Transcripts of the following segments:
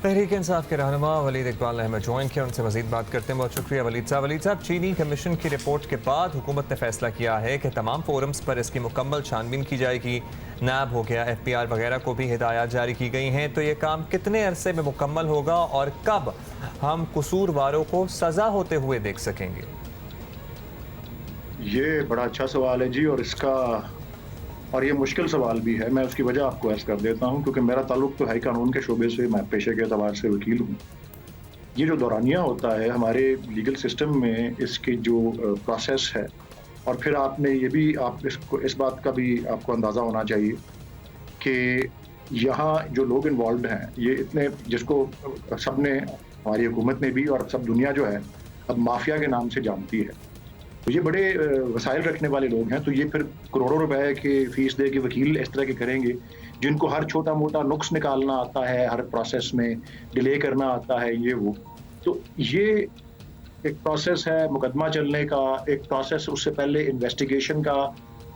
تحریک انصاف کے رہنما ولید اقبال نے ہمیں جوائن کیا، ان سے مزید بات کرتے ہیں۔ بہت شکریہ ولید صاحب۔ چینی کمیشن کی رپورٹ کے بعد حکومت نے فیصلہ کیا ہے کہ تمام فورمز پر اس کی مکمل چھان بین کی جائے گی۔ نیب ہو گیا، ایف بی آر وغیرہ کو بھی ہدایات جاری کی گئی ہیں۔ تو یہ کام کتنے عرصے میں مکمل ہوگا اور کب ہم قصورواروں کو سزا ہوتے ہوئے دیکھ سکیں گے؟ یہ بڑا اچھا سوال ہے جی، اور یہ مشکل سوال بھی ہے۔ میں اس کی وجہ آپ کو عرض کر دیتا ہوں، کیونکہ میرا تعلق تو ہائی قانون کے شعبے سے، میں پیشے کے اعتبار سے وکیل ہوں۔ یہ جو دورانیہ ہوتا ہے ہمارے لیگل سسٹم میں، اس کی جو پروسیس ہے، اور پھر آپ نے یہ بھی اس بات کا بھی آپ کو اندازہ ہونا چاہیے کہ یہاں جو لوگ انوالوڈ ہیں، یہ اتنے، جس کو سب نے، ہماری حکومت نے بھی اور سب دنیا جو ہے اب مافیا کے نام سے جانتی ہے، تو یہ بڑے وسائل رکھنے والے لوگ ہیں۔ تو یہ پھر کروڑوں روپے کے فیس دے کے وکیل اس طرح کے کریں گے، جن کو ہر چھوٹا موٹا نقص نکالنا آتا ہے، ہر پروسیس میں ڈیلے کرنا آتا ہے، یہ وہ۔ تو یہ ایک پروسیس ہے مقدمہ چلنے کا، ایک پروسیس اس سے پہلے انویسٹیگیشن کا،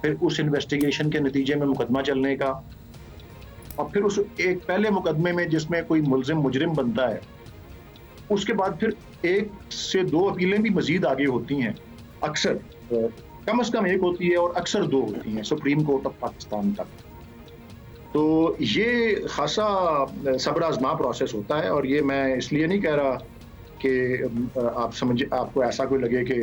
پھر اس انویسٹیگیشن کے نتیجے میں مقدمہ چلنے کا، اور پھر اس ایک پہلے مقدمے میں جس میں کوئی ملزم مجرم بنتا ہے، اس کے بعد پھر 1 سے 2 اپیلیں بھی مزید آگے ہوتی ہیں۔ اکثر کم از کم 1 ہوتی ہے اور اکثر 2 ہوتی ہیں، سپریم کورٹ آف پاکستان تک۔ تو یہ خاصا صبر آزما پروسیس ہوتا ہے، اور یہ میں اس لیے نہیں کہہ رہا کہ آپ کو ایسا کوئی لگے کہ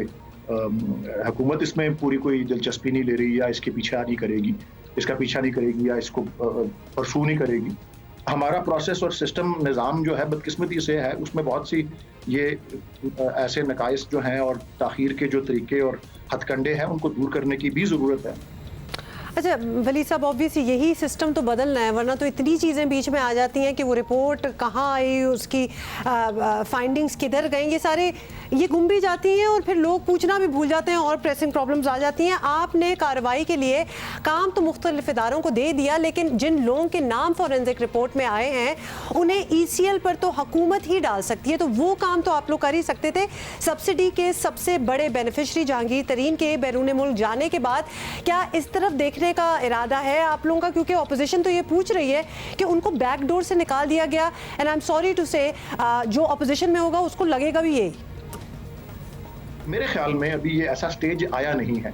حکومت اس میں پوری کوئی دلچسپی نہیں لے رہی، یا اس کے پیچھے نہیں کرے گی، اس کا پیچھا نہیں کرے گی، یا اس کو پرسو نہیں کرے گی۔ ہمارا پروسیس اور سسٹم نظام جو ہے بدقسمتی سے ہے، اس میں بہت سی یہ ایسے نقائص جو ہیں اور تاخیر کے جو طریقے اور ہتھ کنڈے ہیں، ان کو دور کرنے کی بھی ضرورت ہے۔ اچھا ولید صاحب، آبویسلی یہی سسٹم تو بدلنا ہے، ورنہ تو اتنی چیزیں بیچ میں آ جاتی ہیں کہ وہ رپورٹ کہاں آئی، اس کی فائنڈنگز کدھر گئیں، یہ سارے یہ گم بھی جاتی ہیں، اور پھر لوگ پوچھنا بھی بھول جاتے ہیں، اور پریسنگ پرابلمز آ جاتی ہیں۔ آپ نے کارروائی کے لیے کام تو مختلف اداروں کو دے دیا، لیکن جن لوگوں کے نام فورینزک رپورٹ میں آئے ہیں انہیں ای سی ایل پر تو حکومت ہی ڈال سکتی ہے، تو وہ کام تو آپ لوگ کر ہی سکتے تھے۔ سبسڈی کے سب سے بڑے بینیفیشری جہانگیر ترین کے بیرون ملک جانے کے بعد کیا اس طرف دیکھنے کا ارادہ ہے آپ لوگوں کا؟ کیونکہ اپوزیشن تو یہ پوچھ رہی ہے کہ ان کو بیک ڈور سے نکال دیا گیا، and I am sorry to say جو اپوزیشن میں ہوگا اس کو لگے گا بھی یہی۔ میرے خیال میں ابھی یہ ایسا سٹیج آیا نہیں ہے،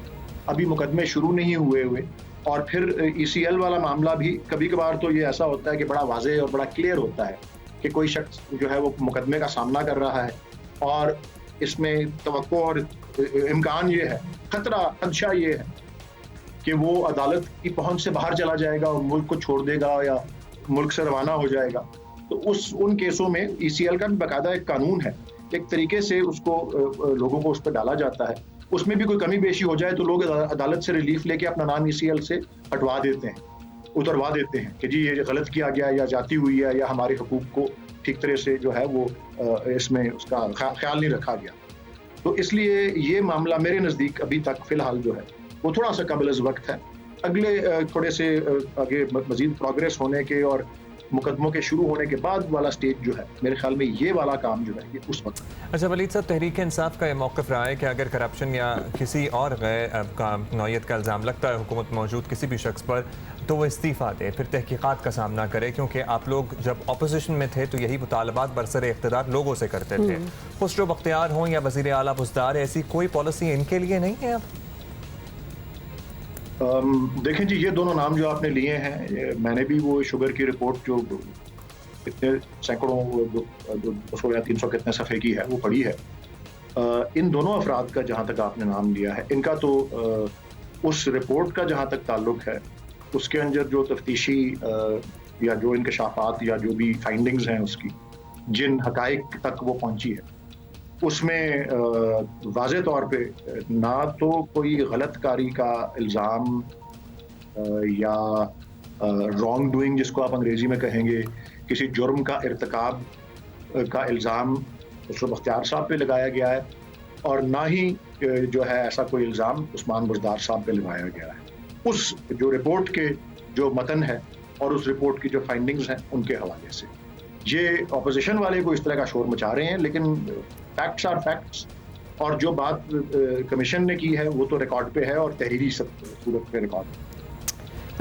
ابھی مقدمے شروع نہیں ہوئے، اور پھر ای سی ایل والا معاملہ بھی کبھی کبھار تو یہ ایسا ہوتا ہے کہ بڑا واضح اور بڑا کلیئر ہوتا ہے کہ کوئی شخص جو ہے وہ مقدمے کا سامنا کر رہا ہے، اور اس میں توقع اور امکان یہ ہے، خدشہ یہ ہے کہ وہ عدالت کی پہنچ سے باہر چلا جائے گا اور ملک کو چھوڑ دے گا یا ملک سے روانہ ہو جائے گا۔ تو ان کیسوں میں ای سی ایل کا باقاعدہ ایک قانون ہے، ایک طریقے سے اس کو لوگوں کو اس پہ ڈالا جاتا ہے۔ اس میں بھی کوئی کمی بیشی ہو جائے تو لوگ عدالت سے ریلیف لے کے اپنا نام ای سی ایل سے ہٹوا دیتے ہیں، اتروا دیتے ہیں کہ جی یہ غلط کیا گیا، یا جاتی ہوئی ہے، یا ہمارے حقوق کو ٹھیک طرح سے جو ہے وہ اس میں اس کا خیال نہیں رکھا گیا۔ تو اس لیے یہ معاملہ میرے نزدیک ابھی تک فی الحال جو ہے وہ تھوڑا سا قبل از وقت ہے۔ اگلے تھوڑے سے آگے مزید پروگریس ہونے کے اور مقدموں کے شروع ہونے کے بعد والا سٹیج جو ہے، میرے خیال میں یہ والا کام جو ہے یہ اس وقت۔ اچھا ولید صاحب، تحریک انصاف کا یہ موقف رہا ہے کہ اگر کرپشن یا کسی اور غیر نوعیت کا الزام لگتا ہے حکومت موجود کسی بھی شخص پر، تو وہ استعفیٰ دے، پھر تحقیقات کا سامنا کرے، کیونکہ آپ لوگ جب اپوزیشن میں تھے تو یہی مطالبات برسر اقتدار لوگوں سے کرتے تھے۔ خسرو بختیار ہوں یا وزیر اعلیٰ بزدار، ایسی کوئی پالیسی ان کے لیے نہیں ہے اب؟ دیکھیں جی، یہ دونوں نام جو آپ نے لیے ہیں، میں نے بھی وہ شوگر کی رپورٹ جو اتنے سینکڑوں 200 یا 300 کتنے صفحے کی ہے وہ پڑھی ہے۔ ان دونوں افراد کا جہاں تک آپ نے نام لیا ہے، ان کا تو اس رپورٹ کا جہاں تک تعلق ہے، اس کے اندر جو تفتیشی یا جو انکشافات یا جو بھی فائنڈنگز ہیں، اس کی جن حقائق تک وہ پہنچی ہے، اس میں واضح طور پہ نہ تو کوئی غلط کاری کا الزام یا رانگ ڈوئنگ جس کو آپ انگریزی میں کہیں گے، کسی جرم کا ارتکاب کا الزام خسرو بختیار صاحب پہ لگایا گیا ہے، اور نہ ہی جو ہے ایسا کوئی الزام عثمان بزدار صاحب پہ لگایا گیا ہے۔ اس جو رپورٹ کے جو متن ہے اور اس رپورٹ کی جو فائنڈنگز ہیں ان کے حوالے سے یہ اپوزیشن والے کو اس طرح کا شور مچا رہے ہیں، لیکن فیکٹس آر فیکٹس، اور جو بات کمیشن نے کی ہے وہ تو ریکارڈ پہ ہے اور تحریری صورت پہ ریکارڈ ہے۔